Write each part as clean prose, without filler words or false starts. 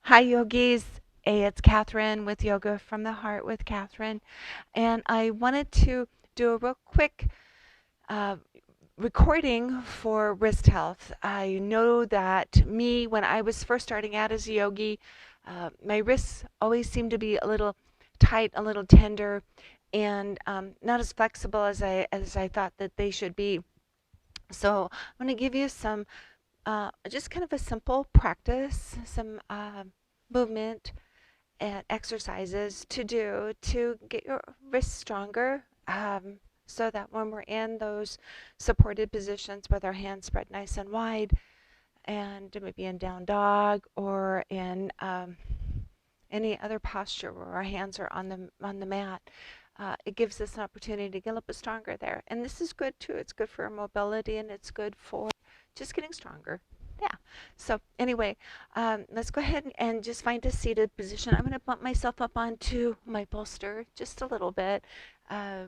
Hi, yogis. Hey, it's Catherine with Yoga from the Heart with Catherine. And I wanted to do a real quick uh, recording for wrist health. I know that when I was first starting out as a yogi, my wrists always seemed to be a little tight, a little tender, and not as flexible as I thought that they should be. So I'm going to give you some just kind of a simple practice, some movement and exercises to do to get your wrists stronger, so that when we're in those supported positions with our hands spread nice and wide, and maybe in down dog or in any other posture where our hands are on the mat, it gives us an opportunity to get a little bit stronger there. And this is good too. It's good for our mobility and it's good for just getting stronger. Yeah. So anyway, let's go ahead and just find a seated position. I'm going to bump myself up onto my bolster just a little bit. Uh,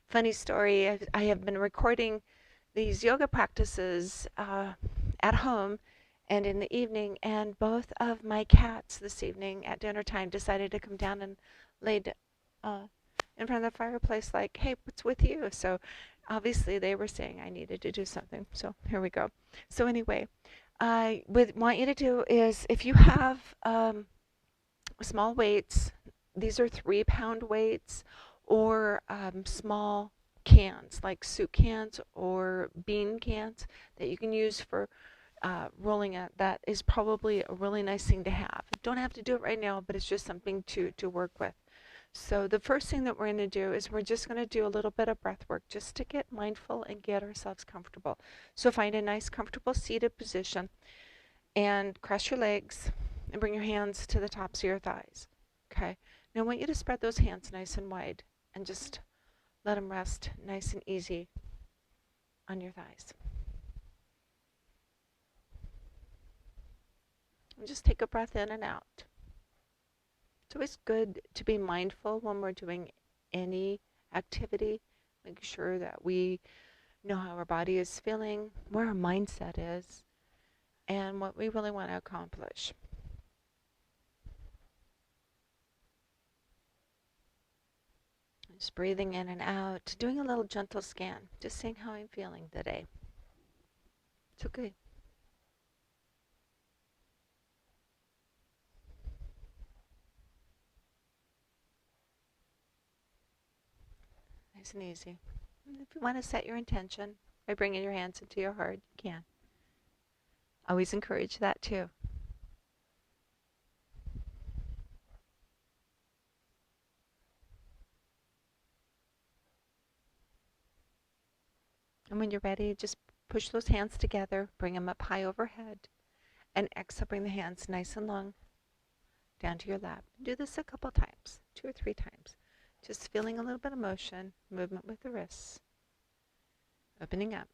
Funny story, I have been recording these yoga practices at home and in the evening, and both of my cats this evening at dinner time decided to come down and laid in front of the fireplace like, hey, what's with you? So obviously they were saying I needed to do something. So here we go. So anyway, I would want you to do is if you have small weights, these are 3 pound weights, or small cans like soup cans or bean cans that you can use for rolling it. That is probably a really nice thing to have. You don't have to do it right now, but it's just something to work with. So the first thing that we're going to do is we're just going to do a little bit of breath work just to get mindful and get ourselves comfortable. So find a nice comfortable seated position and cross your legs and bring your hands to the tops of your thighs. Okay. Now I want you to spread those hands nice and wide and just let them rest nice and easy on your thighs. And just take a breath in and out. It's always good to be mindful when we're doing any activity. Make sure that we know how our body is feeling, where our mindset is, and what we really want to accomplish. Just breathing in and out, doing a little gentle scan, just seeing how I'm feeling today. It's okay. Nice and easy. And if you want to set your intention by bringing your hands into your heart, you can. Always encourage that too. And when you're ready, just push those hands together, bring them up high overhead, and exhale, bring the hands nice and long down to your lap. Do this a couple times, 2 or 3 times. Just feeling a little bit of motion, movement with the wrists, opening up.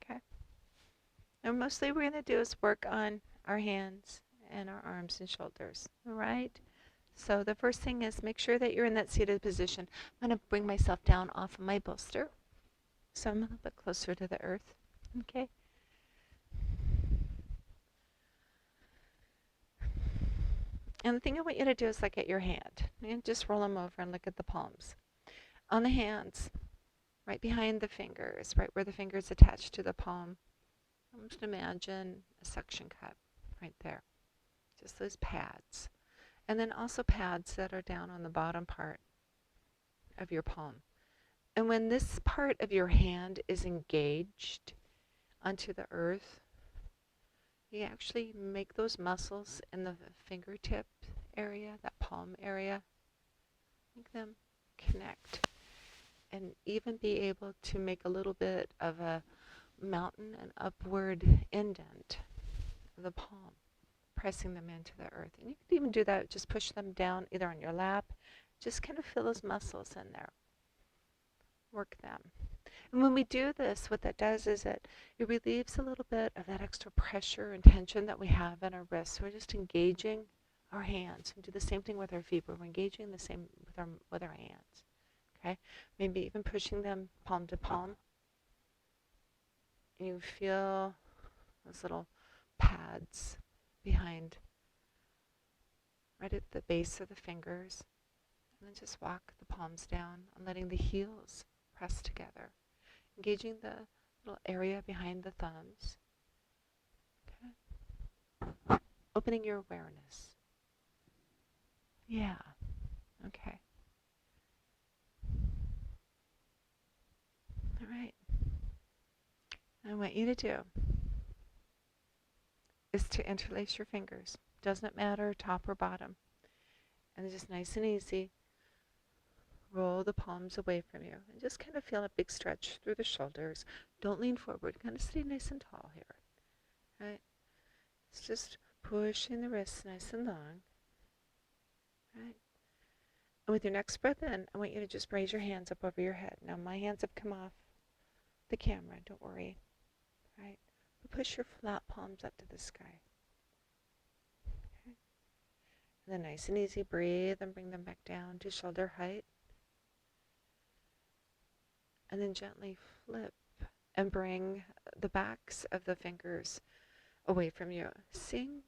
Okay? And mostly we're going to do is work on our hands and our arms and shoulders. All right? So the first thing is make sure that you're in that seated position. I'm going to bring myself down off of my bolster so I'm a little bit closer to the earth. Okay? And the thing I want you to do is look at your hand. And just roll them over and look at the palms. On the hands, right behind the fingers, right where the fingers attach to the palm, just imagine a suction cup right there. Just those pads. And then also pads that are down on the bottom part of your palm. And when this part of your hand is engaged onto the earth, you actually make those muscles in the fingertip area, that palm area, make them connect and even be able to make a little bit of a mountain and upward indent of the palm, pressing them into the earth. And you can even do that, just push them down either on your lap, just kind of feel those muscles in there. Work them. And when we do this, what that does is it relieves a little bit of that extra pressure and tension that we have in our wrists. So we're just engaging our hands. We do the same thing with our feet, but we're engaging the same with our hands. Okay? Maybe even pushing them palm to palm. And you feel those little pads behind, right at the base of the fingers. And then just walk the palms down and letting the heels press together, engaging the little area behind the thumbs. Okay. Opening your awareness. Yeah. Okay. All right. And what I want you to do is to interlace your fingers. Doesn't matter top or bottom. And just nice and easy, roll the palms away from you. And just kind of feel a big stretch through the shoulders. Don't lean forward. Kind of stay nice and tall here. Right? It's just pushing the wrists nice and long. Right? And with your next breath in, I want you to just raise your hands up over your head. Now my hands have come off the camera. Don't worry. Right? But push your flat palms up to the sky. Okay? And then nice and easy, breathe and bring them back down to shoulder height. And then gently flip and bring the backs of the fingers away from you, seeing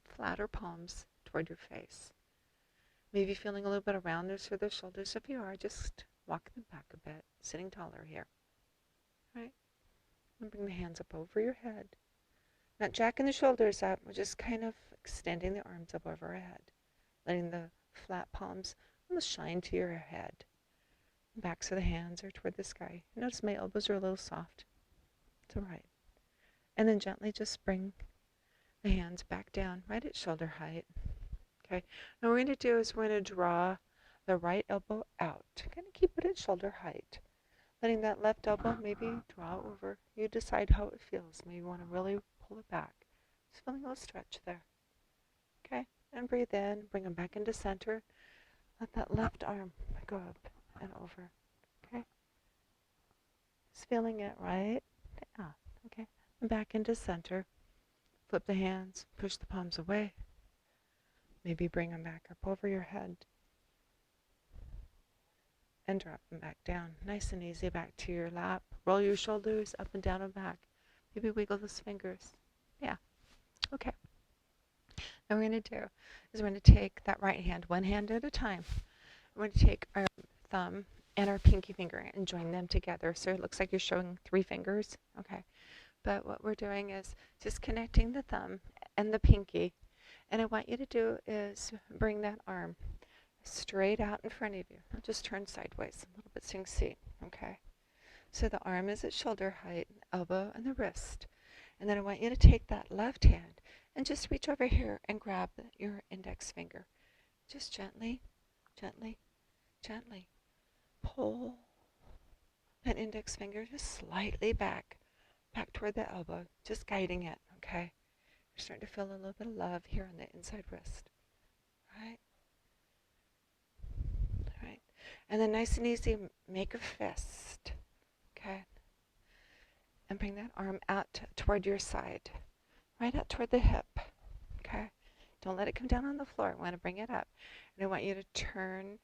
flatter palms toward your face. Maybe feeling a little bit of roundness through the shoulders. If you are, just walk them back a bit, sitting taller here. Right? And bring the hands up over your head. Not jacking the shoulders up, we're just kind of extending the arms up over our head, letting the flat palms almost shine to your head. Backs of the hands are toward the sky. Notice my elbows are a little soft. It's all right. And then gently just bring the hands back down right at shoulder height. Okay. Now what we're going to do is we're going to draw the right elbow out. Kind of keep it at shoulder height. Letting that left elbow maybe draw over. You decide how it feels. Maybe you want to really pull it back. Just feeling a little stretch there. Okay. And breathe in. Bring them back into center. Let that left arm go up and over. Okay. Just feeling it, right? Yeah. Okay. And back into center. Flip the hands. Push the palms away. Maybe bring them back up over your head. And drop them back down. Nice and easy back to your lap. Roll your shoulders up and down and back. Maybe wiggle those fingers. Yeah. Okay. Now what we're going to do is we're going to take that right hand, one hand at a time. We're going to take our thumb and our pinky finger and join them together. So it looks like you're showing 3 fingers. Okay. But what we're doing is just connecting the thumb and the pinky. And I want you to do is bring that arm straight out in front of you. I'll just turn sideways a little bit so you can see. Okay. So the arm is at shoulder height, elbow and the wrist. And then I want you to take that left hand and just reach over here and grab your index finger. Just gently, gently, gently pull that index finger just slightly back toward the elbow, just guiding it, okay? You're starting to feel a little bit of love here on the inside wrist, right? All right. And then nice and easy, make a fist, okay? And bring that arm out toward your side, right out toward the hip, okay? Don't let it come down on the floor. I want to bring it up. And I want you to turn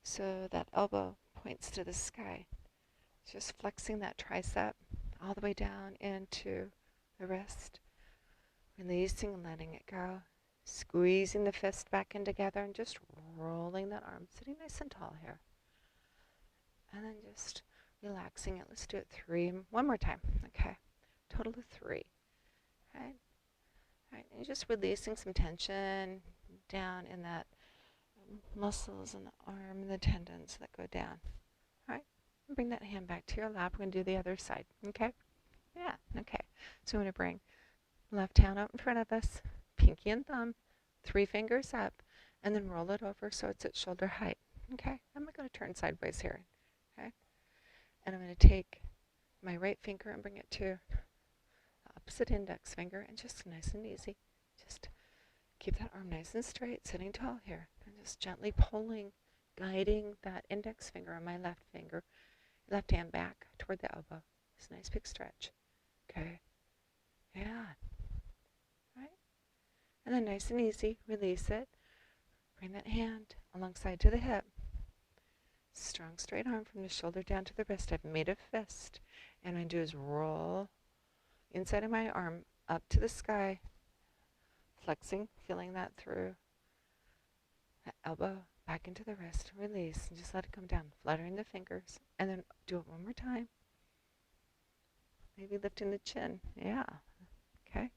so that elbow points to the sky. Just flexing that tricep all the way down into the wrist. Releasing and letting it go. Squeezing the fist back in together and just rolling that arm. Sitting nice and tall here. And then just relaxing it. Let's do it 3. One more time. Okay. Total of 3. Right? Right. And just releasing some tension down in that muscles in the arm and the tendons that go down. All right. And bring that hand back to your lap. We're going to do the other side. Okay? Yeah. Okay. So I'm going to bring left hand out in front of us, pinky and thumb, 3 fingers up, and then roll it over so it's at shoulder height. Okay? I'm going to turn sideways here. Okay? And I'm going to take my right finger and bring it to the opposite index finger and just nice and easy. Just keep that arm nice and straight, sitting tall here. And just gently pulling, guiding that index finger on my left finger, left hand back toward the elbow. It's a nice big stretch. Okay? Yeah. Right? And then nice and easy, release it. Bring that hand alongside to the hip. Strong straight arm from the shoulder down to the wrist. I've made a fist. And what I'm going to do is roll inside of my arm up to the sky. flexing, feeling that through the elbow back into the wrist. Release and just let it come down, fluttering the fingers. And then do it one more time. Maybe lifting the chin. Yeah. Okay.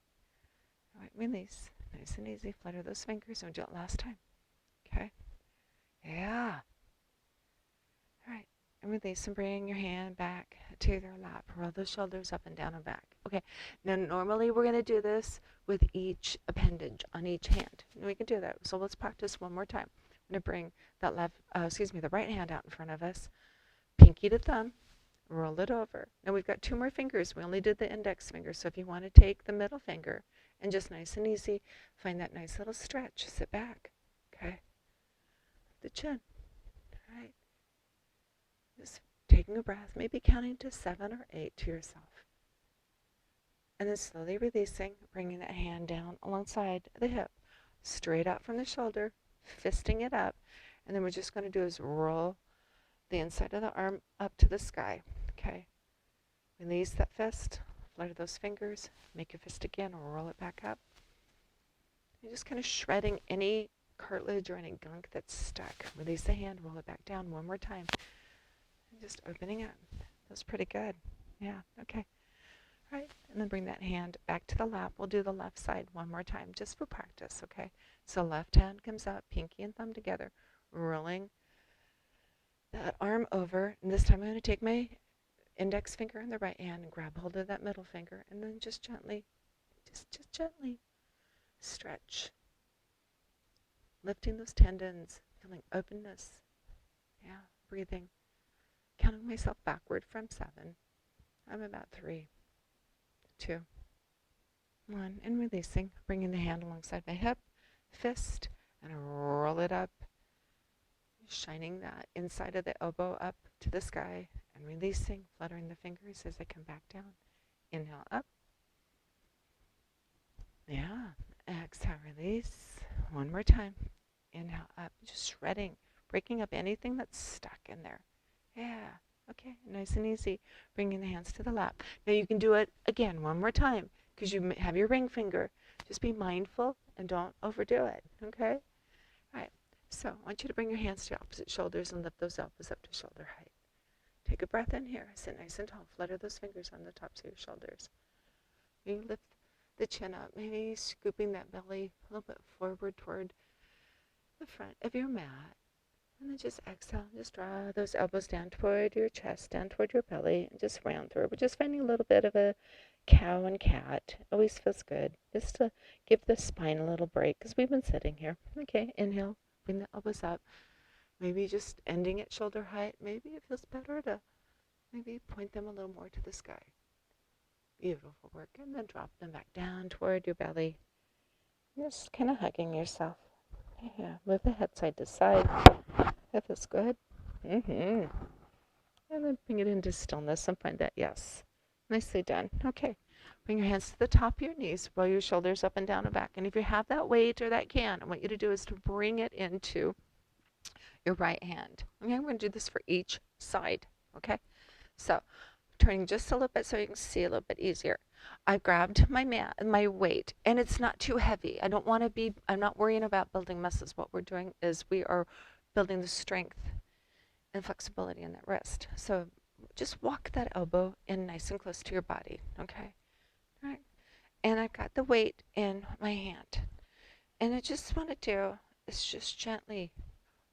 All right, release. Nice and easy. Flutter those fingers and we'll do it last time. Okay. Yeah. All right. And release and bring your hand back to their lap. Roll those shoulders up and down and back. Okay. Now, normally we're going to do this with each appendage on each hand. And we can do that. So let's practice one more time. I'm going to bring that the right hand out in front of us. Pinky to thumb. Roll it over. Now we've got 2 more fingers. We only did the index finger. So if you want to take the middle finger and just nice and easy, find that nice little stretch. Sit back. Okay. The chin. All right. Just taking a breath, maybe counting to 7 or 8 to yourself. And then slowly releasing, bringing that hand down alongside the hip, straight out from the shoulder, fisting it up. And then we're just going to do is roll the inside of the arm up to the sky. Okay. Release that fist, flutter those fingers, make your fist again, roll it back up. You're just kind of shredding any cartilage or any gunk that's stuck. Release the hand, roll it back down one more time. And just opening up. That's pretty good. Yeah, okay. All right, and then bring that hand back to the lap. We'll do the left side one more time just for practice, okay? So left hand comes up, pinky and thumb together, rolling that arm over. And this time I'm going to take my index finger in the right hand and grab hold of that middle finger and then just gently stretch. Lifting those tendons, feeling openness. Yeah, breathing. Counting myself backward from 7. I'm about 3, 2, 1, and releasing. Bringing the hand alongside my hip, fist, and roll it up. Shining that inside of the elbow up to the sky and releasing, fluttering the fingers as I come back down. Inhale up. Yeah. Exhale, release. One more time. Inhale up, just shredding, breaking up anything that's stuck in there. Yeah. Okay, nice and easy. Bringing the hands to the lap. Now you can do it again one more time because you have your ring finger. Just be mindful and don't overdo it. Okay? All right. So I want you to bring your hands to your opposite shoulders and lift those elbows up to shoulder height. Take a breath in here. Sit nice and tall. Flutter those fingers on the tops of your shoulders. You lift the chin up, maybe scooping that belly a little bit forward toward the front of your mat. And then just exhale. Just draw those elbows down toward your chest, down toward your belly, and just round through. We're just finding a little bit of a cow and cat. Always feels good. Just to give the spine a little break because we've been sitting here. Okay, inhale. Bring the elbows up. Maybe just ending at shoulder height. Maybe it feels better to maybe point them a little more to the sky. Beautiful work. And then drop them back down toward your belly. Just kind of hugging yourself. Yeah, move the head side to side. That feels good. And then bring it into stillness and find that yes. Nicely done. Okay. Bring your hands to the top of your knees. Roll your shoulders up and down and back. And if you have that weight or that can, I want you to do is to bring it into your right hand. Okay, I'm going to do this for each side. Okay, so turning just a little bit so you can see a little bit easier. I've grabbed my weight, and it's not too heavy. I'm not worrying about building muscles. What we're doing is we are building the strength and flexibility in that wrist. So just walk that elbow in nice and close to your body. Okay, all right. And I've got the weight in my hand, and I just want to do is just gently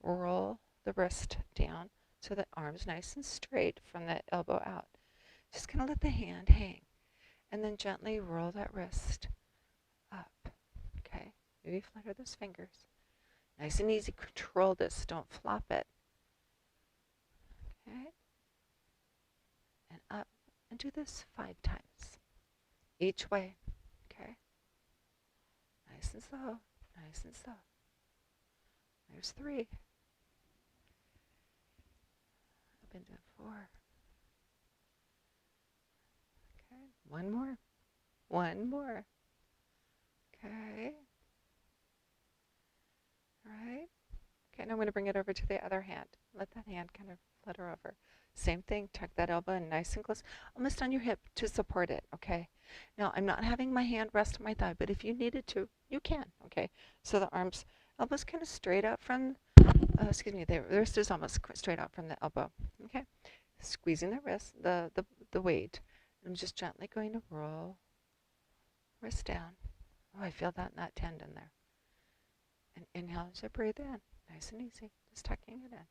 roll the wrist down so the arm's nice and straight from the elbow out. Just kind of let the hand hang and then gently roll that wrist up. Okay, maybe flutter those fingers. Nice and easy. Control this. Don't flop it. Okay, and up, and do this 5 times each way. Okay, nice and slow, nice and slow. There's 3. Up into 4. Okay, one more. Okay. All right. Okay, now I'm going to bring it over to the other hand. Let that hand kind of flutter over. Same thing, tuck that elbow in nice and close, almost on your hip to support it, okay? Now, I'm not having my hand rest on my thigh, but if you needed to, you can, okay? So the arms, elbows kind of straight out from, the wrist is almost straight out from the elbow, okay? Squeezing the wrist, the weight. I'm just gently going to roll wrist down. Oh, I feel that in that tendon there. And inhale as you breathe in. Nice and easy. Just tucking it in.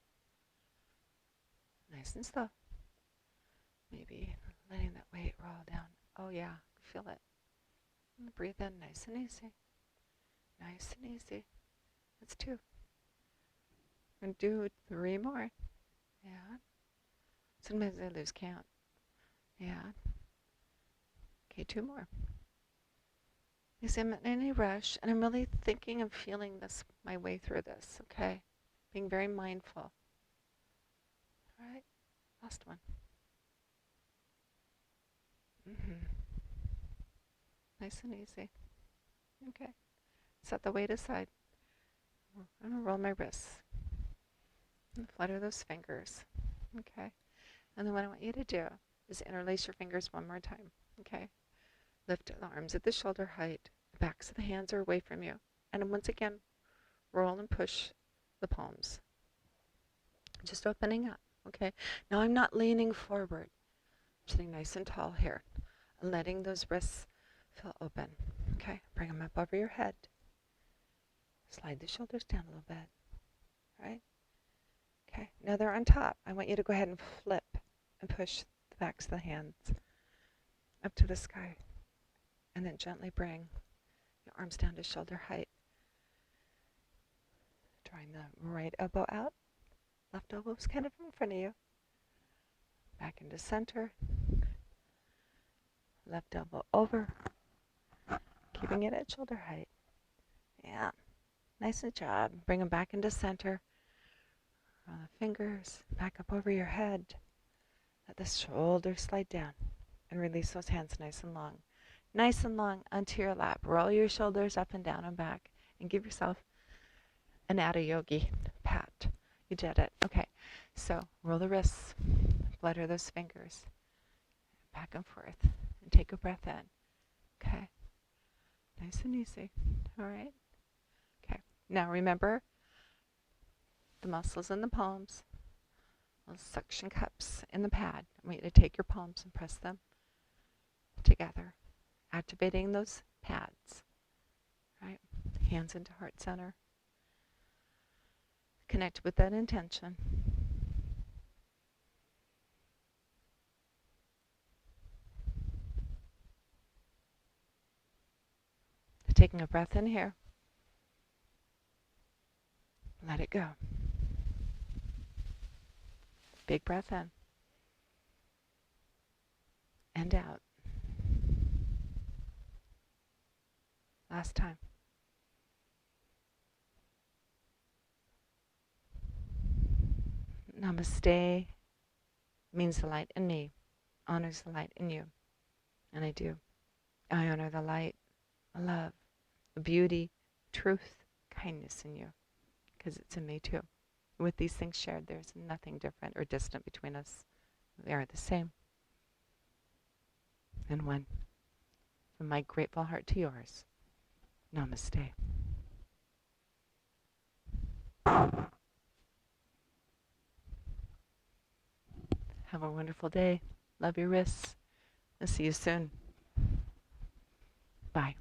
Nice and slow. Maybe letting that weight roll down. Oh yeah, feel it. And breathe in nice and easy. Nice and easy. That's 2. And do 3 more. Yeah. Sometimes I lose count. Yeah. Okay, 2 more. You see, I'm in any rush, and I'm really thinking and feeling this my way through this, okay? Being very mindful. All right, last one. Nice and easy. Okay, set the weight aside. I'm gonna roll my wrists and flutter those fingers. Okay, and then what I want you to do is interlace your fingers one more time. Okay, lift the arms at the shoulder height. The backs of the hands are away from you, and once again, roll and push the palms. Just opening up. Okay, now I'm not leaning forward. I'm sitting nice and tall here, and letting those wrists feel open. Okay, bring them up over your head. Slide the shoulders down a little bit. Right? Okay, now they're on top. I want you to go ahead and flip and push the backs of the hands up to the sky. And then gently bring your arms down to shoulder height. Drawing the right elbow out. Left elbow is kind of in front of you. Back into center. Left elbow over. Keeping it at shoulder height. Yeah. Nice job. Bring them back into center. Roll the fingers back up over your head. Let the shoulders slide down. And release those hands nice and long. Nice and long onto your lap. Roll your shoulders up and down and back. And give yourself an Adho Yogi pat. You did it. Okay. So roll the wrists. Flutter those fingers. Back and forth. And take a breath in. Okay. Nice and easy. All right. Okay. Now remember the muscles in the palms. Those suction cups in the pad. I want you to take your palms and press them together. Activating those pads. Right? Hands into heart center. Connect with that intention. Taking a breath in here. Let it go. Big breath in. And out. Last time. Namaste means the light in me, honors the light in you. And I do. I honor the light, the love, the beauty, truth, kindness in you, because it's in me too. With these things shared, there's nothing different or distant between us. We are the same. And one. From my grateful heart to yours. Namaste. Have a wonderful day. Love your wrists. I'll see you soon. Bye.